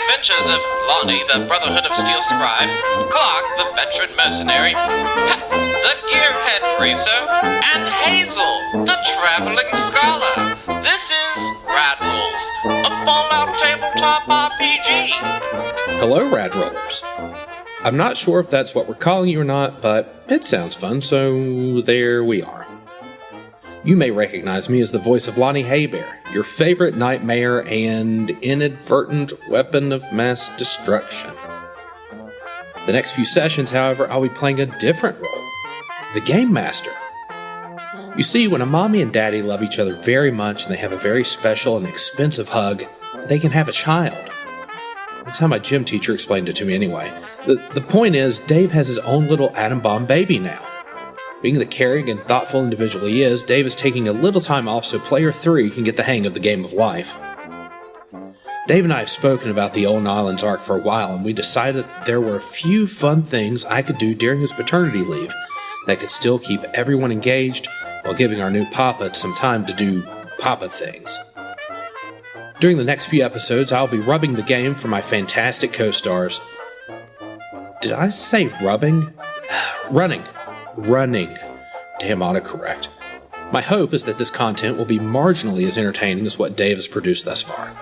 adventures of Lonnie, the Brotherhood of Steel scribe, Clark, the veteran mercenary, the gearhead racer, and Hazel, the traveling scholar. This is Rad Rolls, a Fallout tabletop RPG. Hello, Rad Rollers. I'm not sure if that's what we're calling you or not, but it sounds fun, so there we are. You may recognize me as the voice of Lonnie Haybear, your favorite nightmare and inadvertent weapon of mass destruction. The next few sessions, however, I'll be playing a different role, the Game Master. You see, when a mommy and daddy love each other very much and they have a very special and expensive hug, they can have a child. That's how my gym teacher explained it to me anyway. The point is, Dave has his own little atom bomb baby now. Being the caring and thoughtful individual he is, Dave is taking a little time off so Player 3 can get the hang of the game of life. Dave and I have spoken about the Olden Islands arc for a while, and we decided there were a few fun things I could do during his paternity leave that could still keep everyone engaged while giving our new Papa some time to do Papa things. During the next few episodes, I'll be rubbing the game for my fantastic co-stars. Did I say rubbing? Running. Damn autocorrect. My hope is that this content will be marginally as entertaining as what Dave has produced thus far.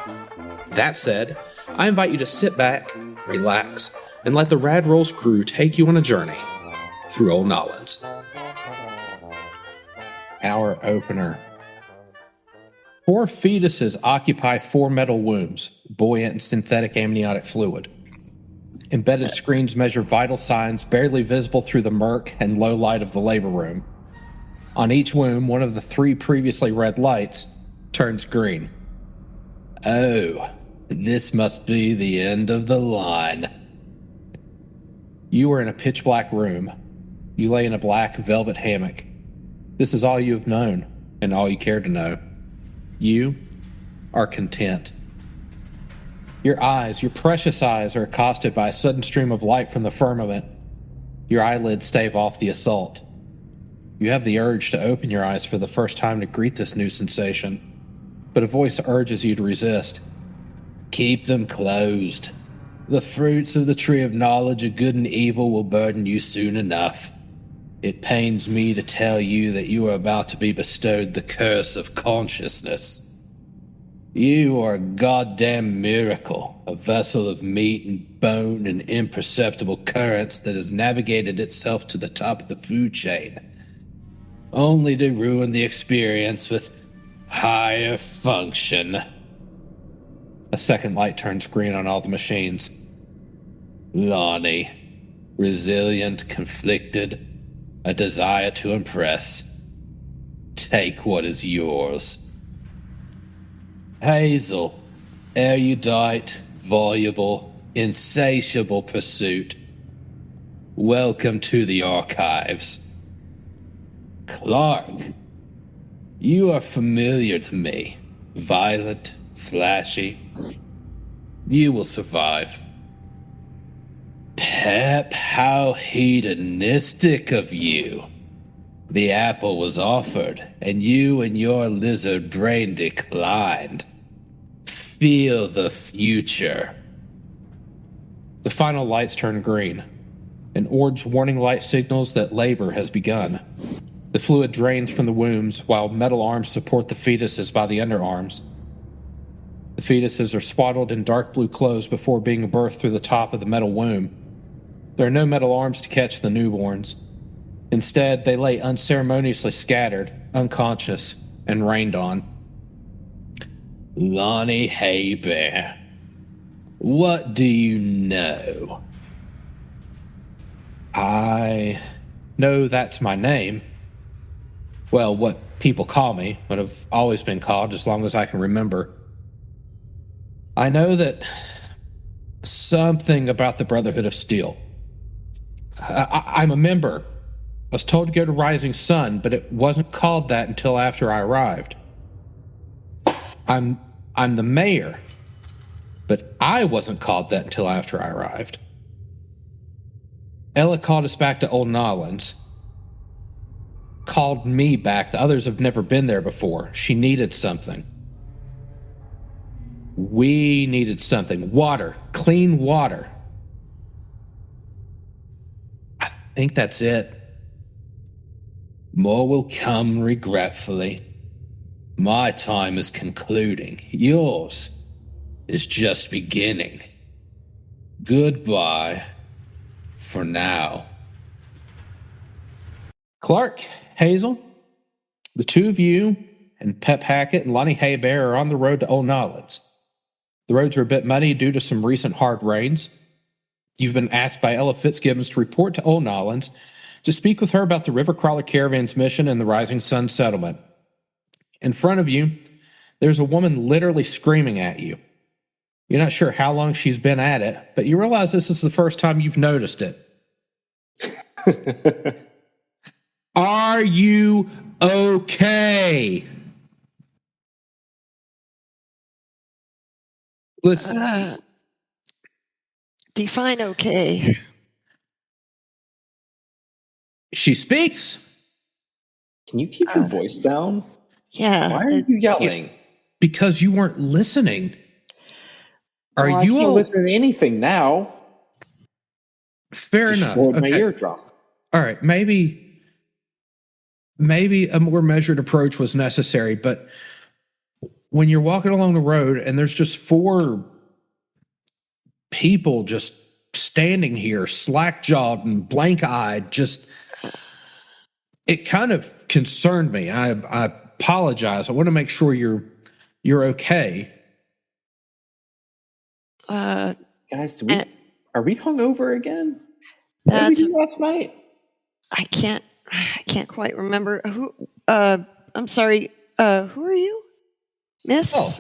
That said, I invite you to sit back, relax, and let the Rad Rolls crew take you on a journey through Olden Islands. Our opener. 4 fetuses occupy 4 metal wombs, buoyant in synthetic amniotic fluid. Embedded screens measure vital signs barely visible through the murk and low light of the labor room. On each womb, one of the 3 previously red lights turns green. Oh, this must be the end of the line. You are in a pitch-black room. You lay in a black velvet hammock. This is all you have known, and all you care to know. You are content. Your eyes, your precious eyes, are accosted by a sudden stream of light from the firmament. Your eyelids stave off the assault. You have the urge to open your eyes for the first time to greet this new sensation, but a voice urges you to resist. Keep them closed. The fruits of the tree of knowledge of good and evil will burden you soon enough. It pains me to tell you that you are about to be bestowed the curse of consciousness. You are a goddamn miracle, a vessel of meat and bone and imperceptible currents that has navigated itself to the top of the food chain, only to ruin the experience with higher function. A second light turns green on all the machines. Lonnie, resilient, conflicted, a desire to impress. Take what is yours. Hazel, erudite, voluble, insatiable pursuit. Welcome to the archives. Clark, you are familiar to me. Violent, flashy. You will survive. Pep, how hedonistic of you. The apple was offered, and you and your lizard brain declined. Feel the future. The final lights turn green. An orange warning light signals that labor has begun. The fluid drains from the wombs, while metal arms support the fetuses by the underarms. The fetuses are swaddled in dark blue clothes before being birthed through the top of the metal womb. There are no metal arms to catch the newborns. Instead, they lay unceremoniously scattered, unconscious, and rained on. Lonnie Haybear, what do you know? I know that's my name. Well, what people call me, what I've always been called as long as I can remember. I know that something about the Brotherhood of Steel. I'm a member. I was told to go to Rising Sun, but it wasn't called that until after I arrived. I'm the mayor, but I wasn't called that until after I arrived. Ella called us back to Olden Islands. Called me back. The others have never been there before. She needed something. We needed something. Water. Clean water. I think that's it. More will come regretfully. My time is concluding. Yours is just beginning. Goodbye for now. Clark, Hazel, the two of you and Pep Hackett and Lonnie Haybear are on the road to Old Nolans. The roads are a bit muddy due to some recent hard rains. You've been asked by Ella Fitzgibbons to report to Old Nolans to speak with her about the River Crawler Caravan's mission and the Rising Sun settlement. In front of you, there's a woman literally screaming at you. You're not sure how long she's been at it, but you realize this is the first time you've noticed it. Are you okay? Listen. Define okay. She speaks. Can you keep your voice down? Yeah. Why are you yelling? Because you weren't listening. Are I you can't all listen to anything now? Fair enough. Destroyed my eardrum. All right, maybe a more measured approach was necessary, but when you're walking along the road and there's just four people just standing here, slack-jawed and blank-eyed, just it kind of concerned me. I apologize. I want to make sure you're okay. Guys, are we hungover again? What did we do last night? I can't quite remember who. I'm sorry. Who are you, Miss? Oh,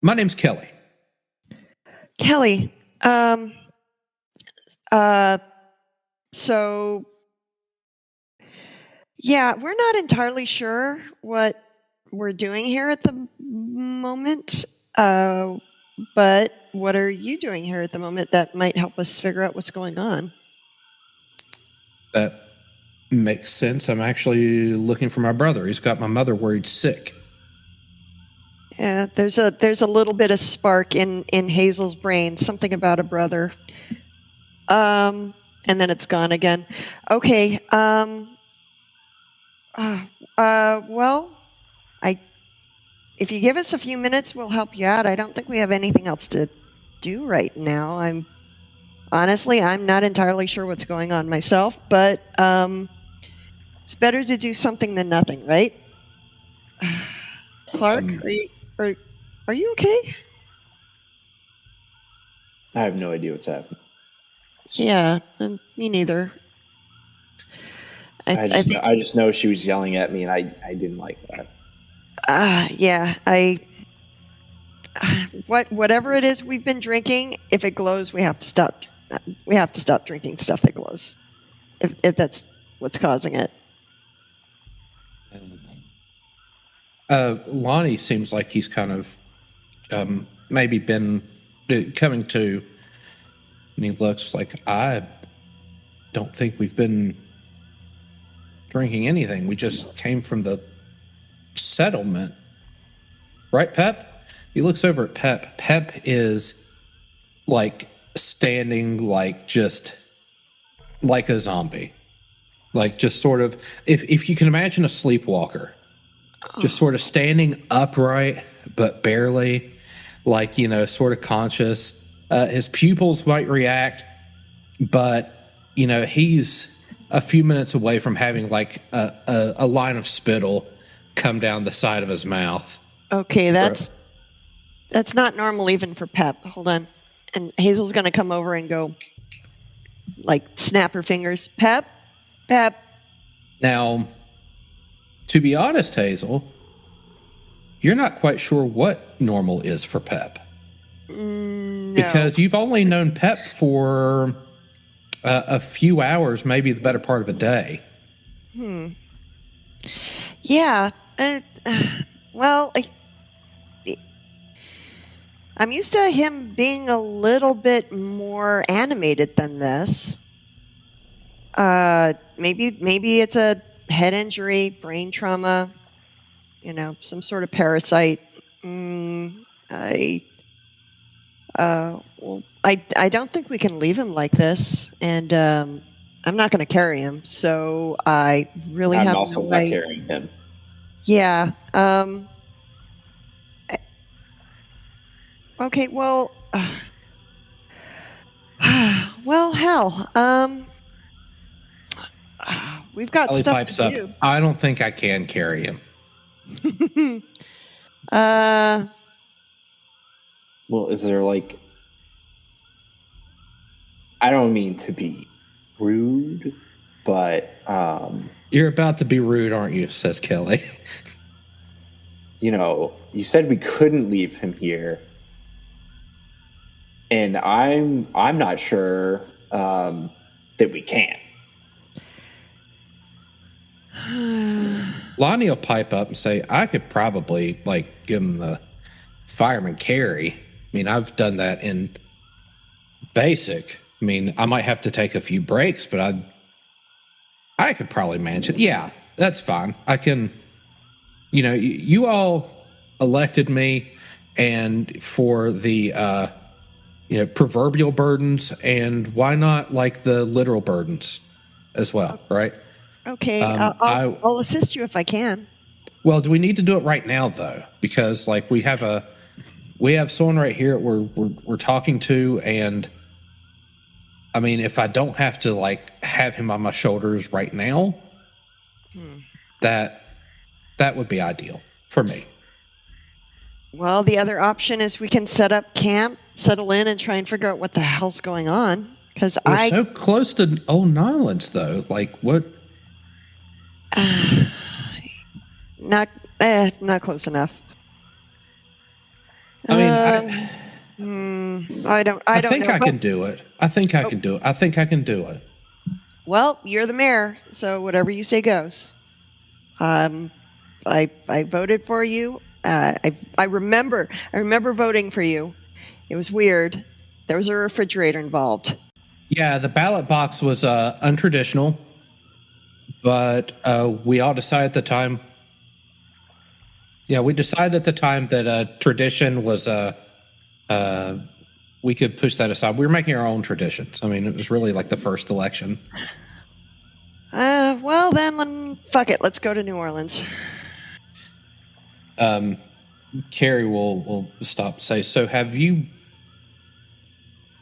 my name's Kelly. Kelly. So, yeah, we're not entirely sure what we're doing here at the moment. But what are you doing here at the moment that might help us figure out what's going on? That makes sense. I'm actually looking for my brother. He's got my mother worried sick. Yeah, there's a little bit of spark in Hazel's brain, something about a brother. And then it's gone again. Okay. Well, if you give us a few minutes, we'll help you out. I don't think we have anything else to do right now. I'm not entirely sure what's going on myself, but it's better to do something than nothing, right? Clark, are you okay? I have no idea what's happening. Yeah, me neither. I just know she was yelling at me, and I didn't like that. Yeah, whatever it is we've been drinking, if it glows, we have to stop. We have to stop drinking stuff that glows, if that's what's causing it. Lonnie seems like he's kind of maybe been coming to, and he looks like, I don't think we've been drinking anything. We just came from the settlement. Right, Pep? He looks over at Pep. Pep is like standing like just like a zombie. Like just sort of, if you can imagine a sleepwalker, just sort of standing upright, but barely, like, sort of conscious. His pupils might react, but, he's a few minutes away from having like a line of spittle come down the side of his mouth. Okay, that's not normal even for Pep. Hold on. And Hazel's going to come over and go, like, snap her fingers. Pep. Now, to be honest, Hazel, you're not quite sure what normal is for Pep. No. Because you've only known Pep for a few hours, maybe the better part of a day. Yeah. Well, I'm used to him being a little bit more animated than this. Maybe it's a head injury, brain trauma, some sort of parasite. I don't think we can leave him like this, and I'm not going to carry him, so I really I'm have also no not way. carrying him. Yeah. Okay. Well. Well, hell. We've got Kelly stuff pipes to up. do. I don't think I can carry him. Well, is there like... I don't mean to be rude, but You're about to be rude, aren't you? Says Kelly. You said we couldn't leave him here, and I'm not sure that we can. Lonnie will pipe up and say, I could probably give him the fireman carry. I mean, I've done that in basic. I mean, I might have to take a few breaks, but I could probably manage it. Yeah, that's fine. I can, you all elected me, and for the, proverbial burdens, and why not the literal burdens as well, right? Okay, I'll assist you if I can. Well, do we need to do it right now though? Because we have someone right here we're talking to, and I mean, if I don't have to have him on my shoulders right now, that would be ideal for me. Well, the other option is we can set up camp, settle in, and try and figure out what the hell's going on. Because we're so close to Old Nolans, though. What? Not close enough. I don't think know, I can do it. I think I can do it. I think I can do it. Well, you're the mayor, so whatever you say goes. I voted for you. I remember voting for you. It was weird. There was a refrigerator involved. Yeah, the ballot box was untraditional, but we all decided at the time. Yeah, we decided at the time that tradition was we could push that aside. We were making our own traditions. I mean, it was really the first election. Well, then, fuck it. Let's go to New Orleans. Carrie will stop and say, so have you...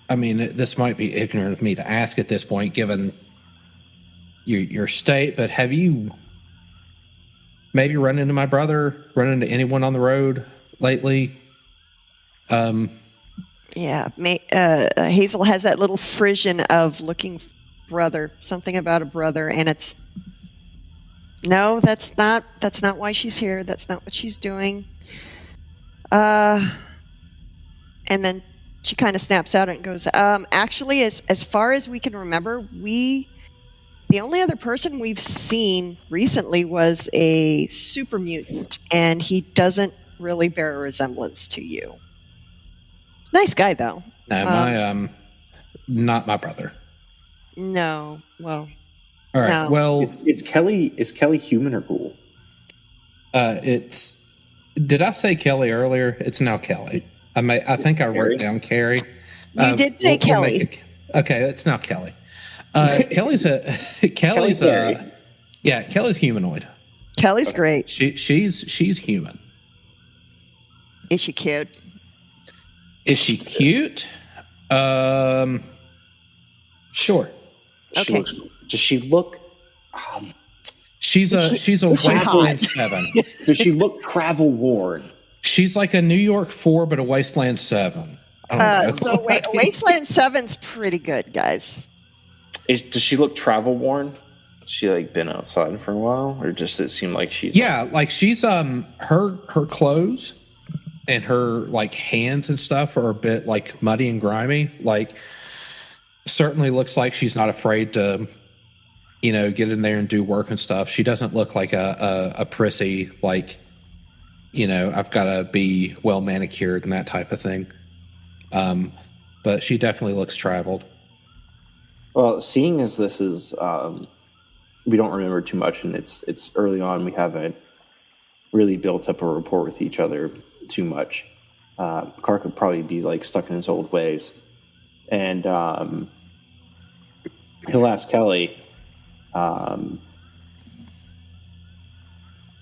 I mean, this might be ignorant of me to ask at this point, given your state, but have you maybe run into my brother, run into anyone on the road lately? Yeah, Hazel has that little frisson of looking brother, something about a brother, and it's... No, that's not why she's here. That's not what she's doing. And then she kind of snaps out and goes, actually, as far as we can remember, the only other person we've seen recently was a super mutant, and he doesn't really bear a resemblance to you. Nice guy, though. No, not my brother. No, well... All right. No. Well, is Kelly human or ghoul? It's... Did I say Kelly earlier? It's now Kelly. I think I wrote down Carrie. You did say Kelly. Okay, it's now Kelly. Kelly's humanoid. Kelly's great. She's human. Is she cute? Is she cute? Sure. Okay. Does she look? She's a Wasteland 7. Does she look travel worn? She's like a New York 4, but a Wasteland 7. I don't know. So Wasteland 7's pretty good, guys. Does she look travel worn? Has she been outside for a while, or just it seem like she's? Yeah, she's her clothes and her hands and stuff are a bit muddy and grimy. Certainly looks like she's not afraid to, get in there and do work and stuff. She doesn't look like a prissy, I've got to be well manicured and that type of thing. But she definitely looks traveled. Well, seeing as this is, we don't remember too much, and it's early on, we haven't really built up a rapport with each other too much. Clark would probably be like stuck in his old ways. And he'll ask Kelly,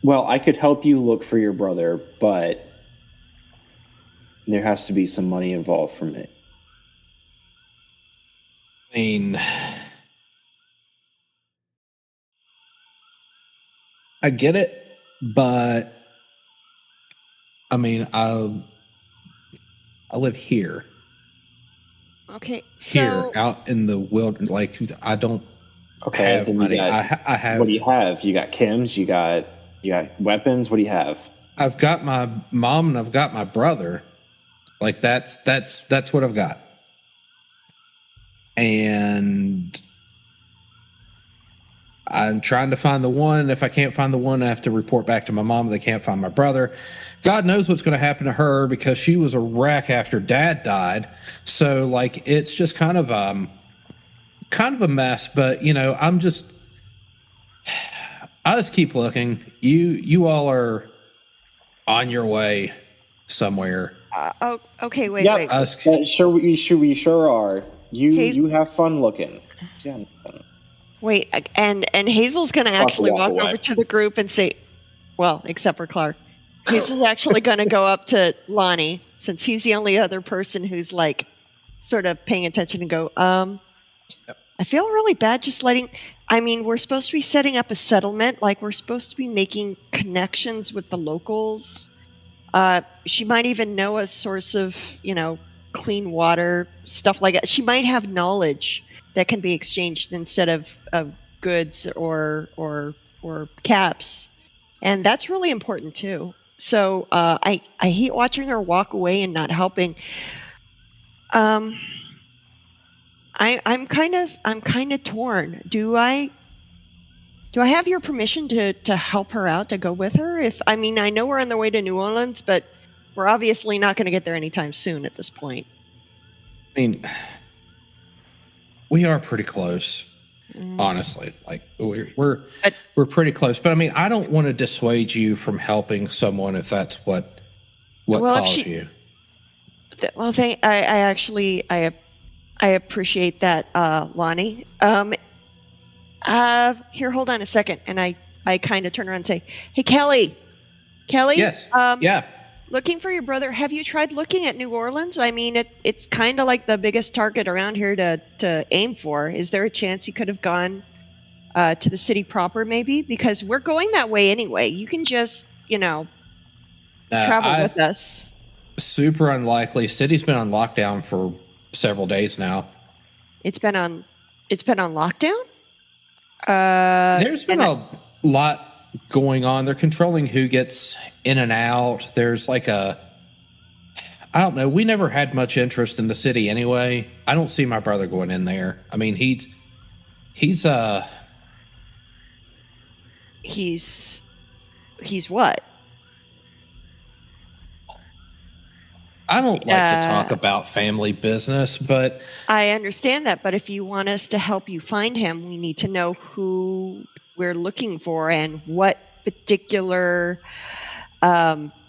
well, I could help you look for your brother, but there has to be some money involved from it. I mean, I get it, but I mean, I live here. Okay. Here, out in the wilderness, like I don't have money. I have. What do you have? You got chems. You got weapons. What do you have? I've got my mom and I've got my brother. Like that's what I've got. And I'm trying to find the one. If I can't find the one, I have to report back to my mom. They can't find my brother. God knows what's going to happen to her because she was a wreck after Dad died. So like it's just kind of a mess. But I just keep looking. You all are on your way somewhere. Okay. Wait. Sure, we sure are. You have fun looking. Yeah. Wait, and Hazel's going to actually walk over to the group and say, well, except for Clark. Hazel's actually going to go up to Lonnie, since he's the only other person who's like sort of paying attention and go, Yep. I feel really bad just we're supposed to be setting up a settlement. Like we're supposed to be making connections with the locals. She might even know a source of, clean water, stuff like that. She might have knowledge that can be exchanged instead of goods or caps. And that's really important too. So I hate watching her walk away and not helping. I'm kind of torn. Do I have your permission to help her out, to go with her? I know we're on the way to New Orleans, but we're obviously not going to get there anytime soon at this point. I mean, we are pretty close, honestly. Like we're pretty close. But I mean, I don't want to dissuade you from helping someone if that's what calls you. Well, I appreciate that, Lonnie. Here, hold on a second, and I kind of turn around and say, "Hey, Kelly. Yes. Yeah. Looking for your brother. Have you tried looking at New Orleans? I mean, it's kind of like the biggest target around here to aim for. Is there a chance you could have gone to the city proper, maybe? Because we're going that way anyway. You can just, travel with us." Super unlikely. City's been on lockdown for several days now. It's been on lockdown? There's been a lot going on. They're controlling who gets in and out. There's like I don't know. We never had much interest in the city anyway. I don't see my brother going in there. I mean, he's what? I don't like to talk about family business, but I understand that. But if you want us to help you find him, we need to know who we're looking for and what particular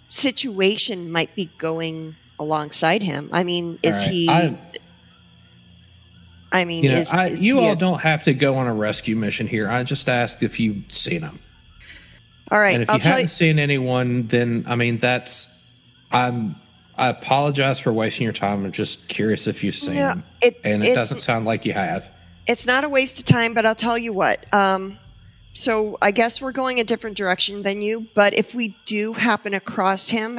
situation might be going alongside him. I mean, is he? You all don't have to go on a rescue mission here. I just asked if you've seen him. All right. And if you haven't seen anyone, then I apologize for wasting your time. I'm just curious if you've seen him. It doesn't sound like you have. It's not a waste of time, but I'll tell you what. So I guess we're going a different direction than you, but if we do happen across him,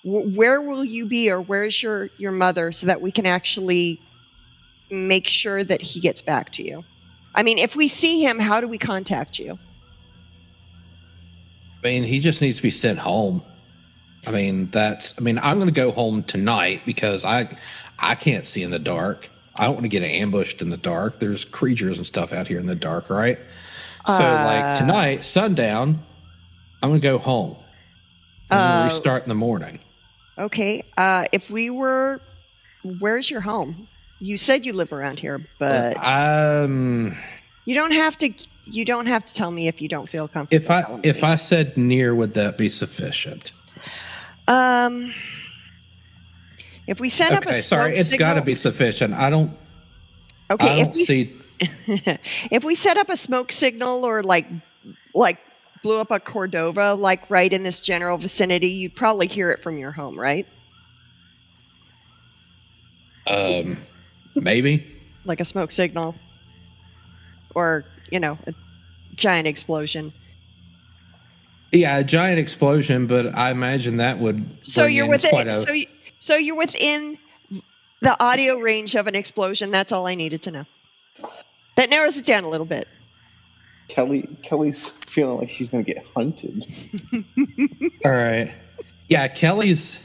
where will you be, or where's your mother, so that we can actually make sure that he gets back to you? I mean, if we see him, how do we contact you? I mean, he just needs to be sent home. I'm going to go home tonight because I can't see in the dark. I don't want to get ambushed in the dark. There's creatures and stuff out here in the dark, right? So tonight, sundown, I'm going to go home. And we'll restart in the morning. Okay. Where's your home? You said you live around here, but you don't have to tell me if you don't feel comfortable. If I said near, would that be sufficient? If we set up a Okay, smoke sorry, it's got to signal, be sufficient. I don't okay. see. If we set up a smoke signal or like blew up a Cordova, like right in this general vicinity, you'd probably hear it from your home, right? Maybe. Like a smoke signal, or a giant explosion. Yeah, a giant explosion, but I imagine that would So bring you're in within. quite a. So you're within the audio range of an explosion. That's all I needed to know. That narrows it down a little bit. Kelly's feeling like she's going to get hunted. All right. Yeah, Kelly's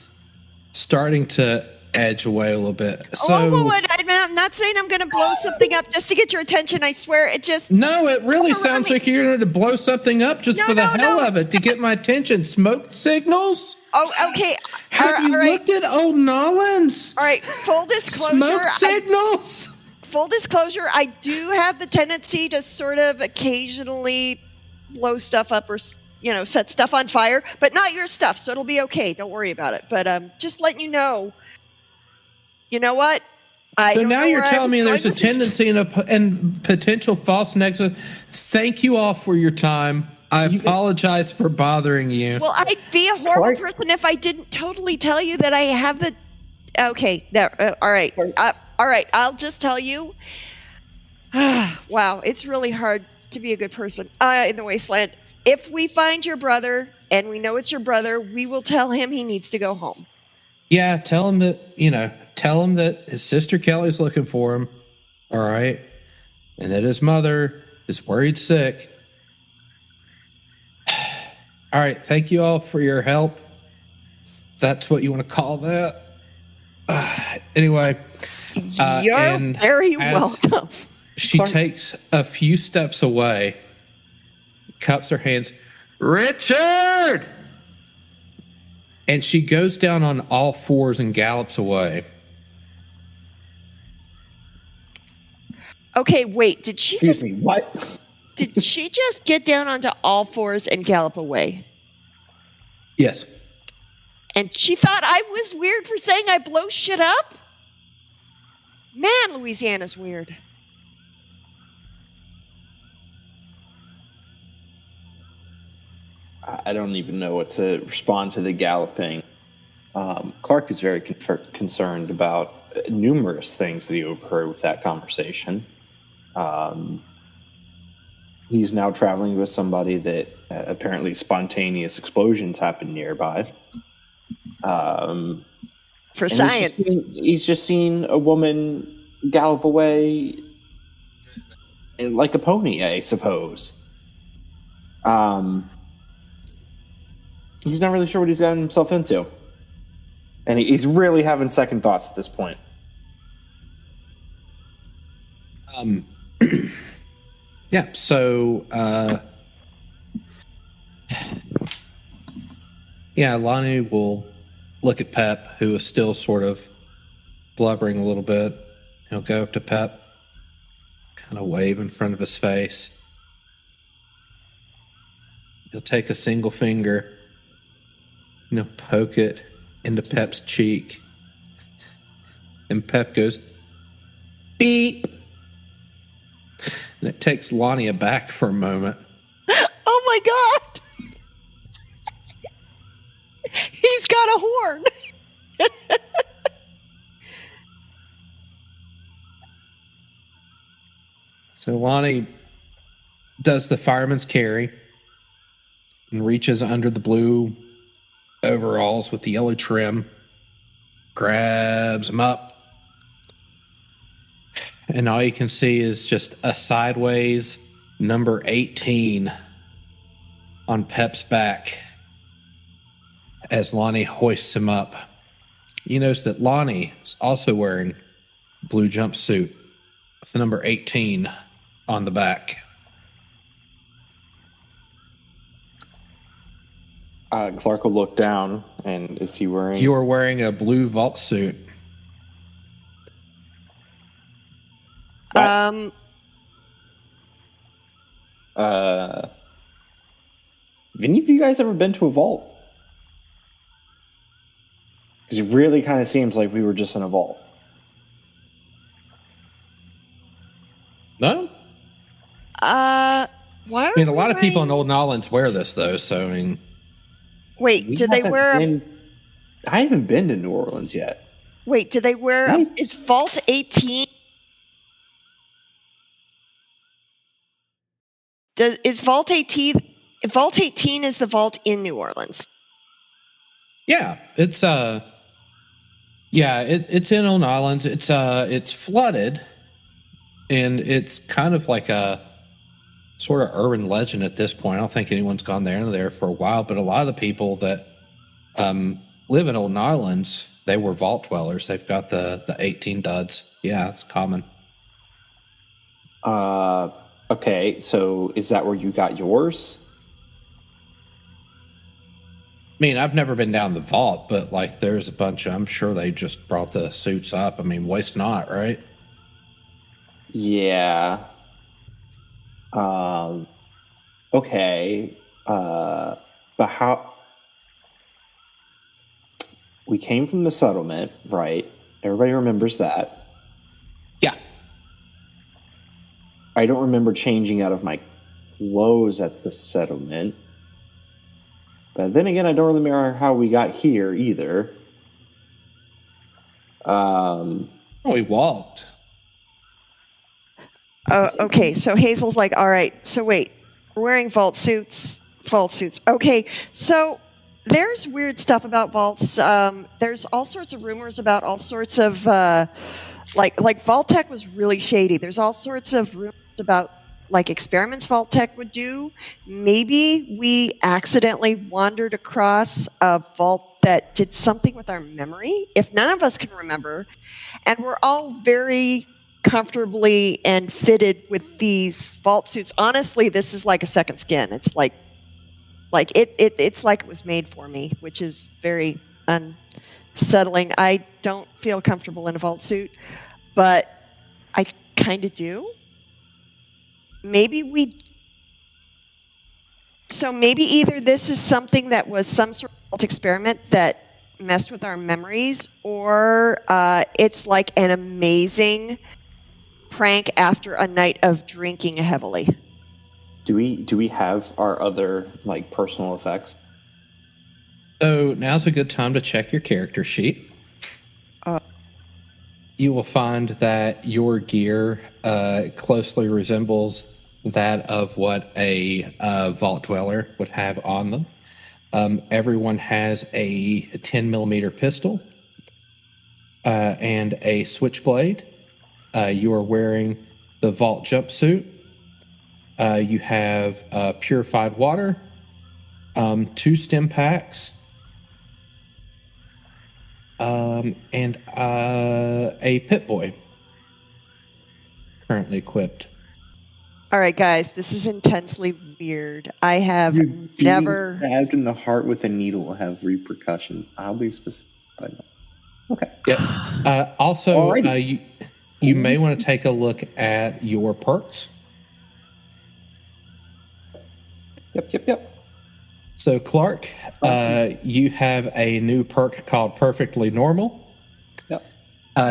starting to edge away a little bit. So I'm not saying I'm going to blow something up just to get your attention. I swear, it just. no, it really sounds like you're going to blow something up just for the hell of it to get my attention. Smoke signals? Oh, okay. Have you looked at old Nollins? All right. Full disclosure. Smoke signals? Full disclosure, I do have the tendency to sort of occasionally blow stuff up or set stuff on fire, but not your stuff, so it'll be okay. Don't worry about it. But just letting you know. You know what? So now you're telling me there's a tendency and potential false nexus. Thank you all for your time. I apologize for bothering you. Well, I'd be a horrible person if I didn't totally tell you that I have the. Okay, all right, all right. I'll just tell you. Wow, it's really hard to be a good person in the wasteland. If we find your brother and we know it's your brother, we will tell him he needs to go home. Yeah, tell him that his sister Kelly's looking for him. All right. And that his mother is worried sick. All right. Thank you all for your help. That's what you want to call that. Anyway. You're very welcome. She takes a few steps away, cups her hands. Richard! And she goes down on all fours and gallops away. Okay, wait. Did she Excuse me, what? Did she just get down onto all fours and gallop away? Yes. And she thought I was weird for saying I blow shit up? Man, Louisiana's weird. I don't even know what to respond to the galloping. Clark is very concerned about numerous things that he overheard with that conversation. He's now traveling with somebody that apparently spontaneous explosions happen nearby. For science. He's just seen a woman gallop away like a pony, I suppose. He's not really sure what he's gotten himself into. And he's really having second thoughts at this point. Yeah, so Lonnie will look at Pep, who is still sort of blubbering a little bit. He'll go up to Pep, kind of wave in front of his face. He'll take a single finger, poke it into Pep's cheek. And Pep goes, beep. And it takes Lonnie aback for a moment. Oh my God! He's got a horn! So Lonnie does the fireman's carry and reaches under the blue overalls with the yellow trim, grabs them up, and all you can see is just a sideways number 18 on Pep's back as Lonnie hoists him up. You notice that Lonnie is also wearing a blue jumpsuit with the number 18 on the back. Clark will look down, and is he wearing... You are wearing a blue vault suit. Have any of you guys ever been to a vault? Because it really kind of seems like we were just in a vault. No? Why are I mean, a we lot of people in wearing- Old Nolans wear this, though, so, I mean... Wait, did they wear I haven't been to New Orleans yet. Wait, did they wear Right. is Vault 18? Is Vault 18 Vault 18 is the vault in New Orleans? Yeah, it's it's in Old Nolans. It's flooded, and it's kind of like a sort of urban legend at this point. I don't think anyone's gone there for a while, but a lot of the people that live in Old Nolans, they were vault dwellers. They've got the 18 duds. Yeah, it's common. Okay, so is that where you got yours? I mean, I've never been down the vault, but like there's a bunch of, I'm sure they just brought the suits up. I mean, waste not, right? Yeah. Okay. But how... We came from the settlement, right? Everybody remembers that. Yeah. I don't remember changing out of my clothes at the settlement. But then again, I don't remember how we got here either. Oh, We walked. Okay, so Hazel's like, all right, so wait, we're wearing vault suits. Okay, so there's weird stuff about vaults. There's all sorts of rumors about all sorts of, like Vault Tech was really shady. There's all sorts of rumors about like experiments Vault Tech would do. Maybe we accidentally wandered across a vault that did something with our memory, if none of us can remember, and we're all very comfortably and fitted with these vault suits. Honestly, this is like a second skin. It's like it's like it was made for me, which is very unsettling. I don't feel comfortable in a vault suit, but I kind of do. Maybe either this is something that was some sort of experiment that messed with our memories, or it's like an amazing prank after a night of drinking heavily. Do we have our other like personal effects? So now's a good time to check your character sheet. You will find that your gear closely resembles that of what a vault dweller would have on them. Everyone has a 10 millimeter pistol and a switchblade. You are wearing the vault jumpsuit. You have purified water, 2 stim packs, and a Pip-Boy currently equipped. All right, guys, this is intensely weird. I have never Being stabbed in the heart with a needle will have repercussions. Oddly specific. Okay. Yep. Also, you may want to take a look at your perks. Yep. So, Clark, you have a new perk called Perfectly Normal. Yep.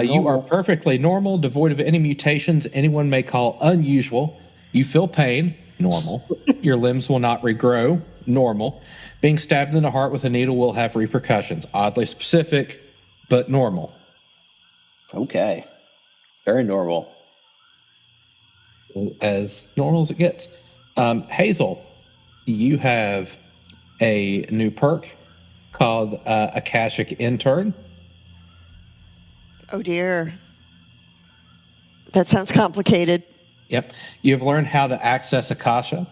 You are perfectly normal, devoid of any mutations anyone may call unusual. You feel pain, normal. Your limbs will not regrow, normal. Being stabbed in the heart with a needle will have repercussions. Oddly specific, but normal. Okay. Very normal. As normal as it gets. Hazel, you have a new perk called Akashic Intern. Oh dear. That sounds complicated. Yep. You have learned how to access Akasha.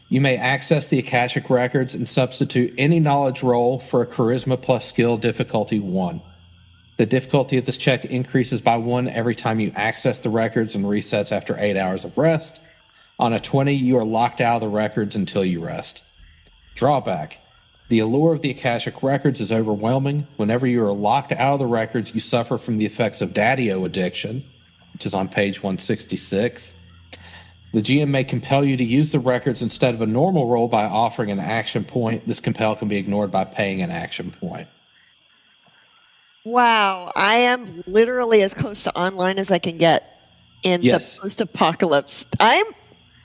You may access the Akashic records and substitute any knowledge roll for a charisma plus skill difficulty 1. The difficulty of this check increases by 1 every time you access the records and resets after 8 hours of rest. On a 20, you are locked out of the records until you rest. Drawback. The allure of the Akashic records is overwhelming. Whenever you are locked out of the records, you suffer from the effects of Daddy-O addiction, which is on page 166. The GM may compel you to use the records instead of a normal roll by offering an action point. This compel can be ignored by paying an action point. Wow, I am literally as close to online as I can get in Yes. the post-apocalypse. I'm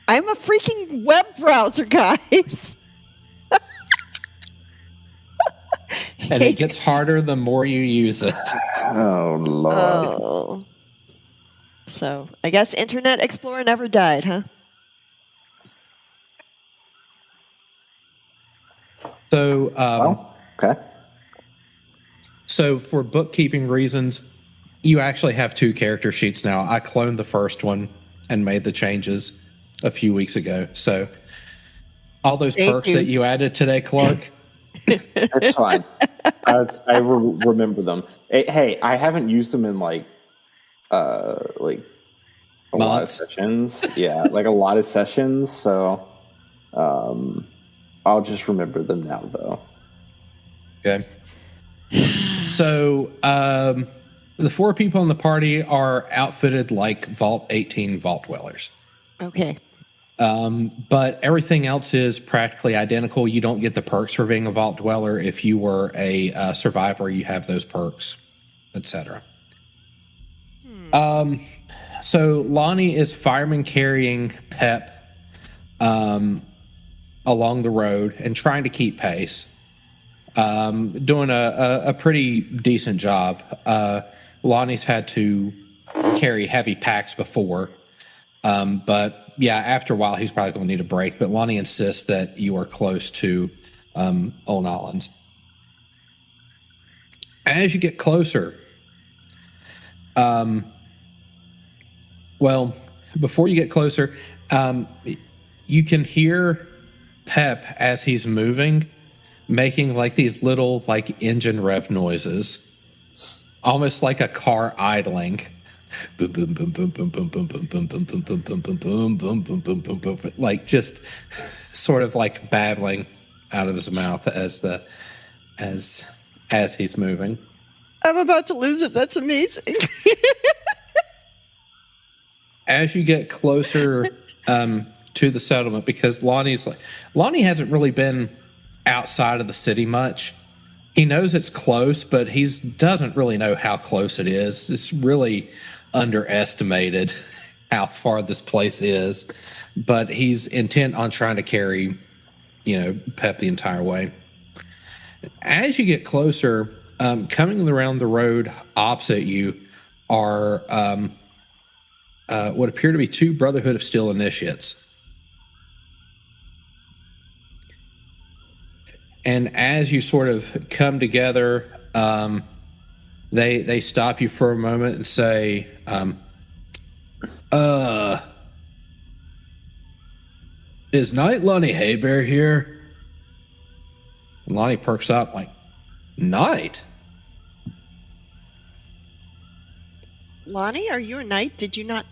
a freaking web browser, guys. And it gets harder the more you use it. Oh, Lord. Oh. So, I guess Internet Explorer never died, huh? So, Okay. so for bookkeeping reasons, you actually have 2 character sheets now. I cloned the first one and made the changes a few weeks ago. So all those Thank perks you. that you added today, Clark. It's fine. I remember them. Hey, I haven't used them in like a lot of sessions. Yeah, like a lot of sessions. So, I'll just remember them now, though. Okay. So the 4 people in the party are outfitted like Vault 18 Vault Dwellers. Okay. But everything else is practically identical. You don't get the perks for being a Vault Dweller. If you were a survivor, you have those perks, etc. So Lonnie is fireman carrying Pep along the road and trying to keep pace. Doing a pretty decent job. Lonnie's had to carry heavy packs before, but yeah, after a while, he's probably going to need a break. But Lonnie insists that you are close to Old Nolans. As you get closer, well, before you get closer, you can hear Pep as he's moving, making like these little like engine rev noises, almost like a car idling. Boom, boom, boom, boom, boom, boom, boom, boom, boom, boom, boom, boom, boom, boom, boom, boom, boom, boom, boom, boom, like just sort of like babbling out of his mouth as he's moving. I'm about to lose it. That's amazing. As you get closer to the settlement, because Lonnie hasn't really been outside of the city much. He knows it's close, but he doesn't really know how close it is. It's really underestimated how far this place is, but he's intent on trying to carry, Pep the entire way. As you get closer, coming around the road opposite you are what appear to be 2 Brotherhood of Steel initiates. And as you sort of come together, they stop you for a moment and say, is Knight Lonnie Haybear here? And Lonnie perks up like, Knight? Lonnie, are you a knight? Did you not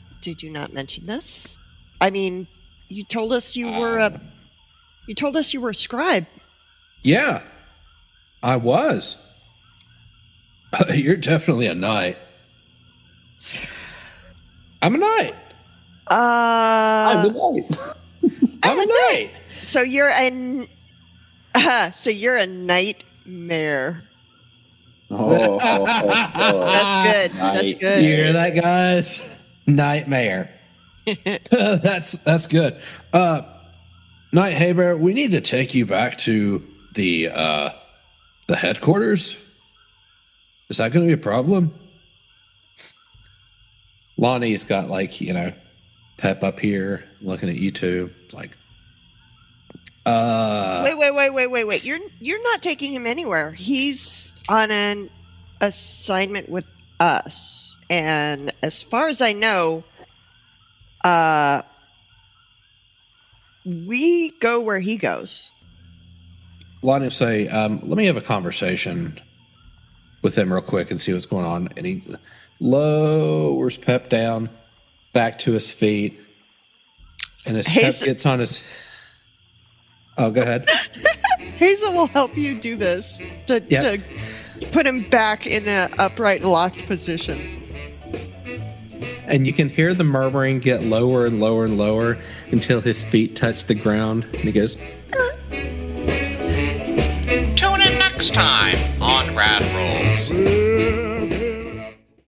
mention this? I mean, you told us you were a scribe. Yeah, I was. You're definitely a knight. I'm a knight. I'm a knight. I'm a knight. So you're a nightmare. Oh, That's good. That's good. You hear that, guys? Nightmare. That's good. Knight Haybear, we need to take you back to the headquarters. Is that going to be a problem? Lonnie's got Pep up here looking at you two. It's like, Wait. You're not taking him anywhere. He's on an assignment with us, and as far as I know, we go where he goes. Lonnie will say, let me have a conversation with him real quick and see what's going on. And he lowers Pep down back to his feet. And as Pep gets on his... Oh, go ahead. Hazel will help you do this to put him back in an upright locked position. And you can hear the murmuring get lower and lower and lower until his feet touch the ground. And he goes,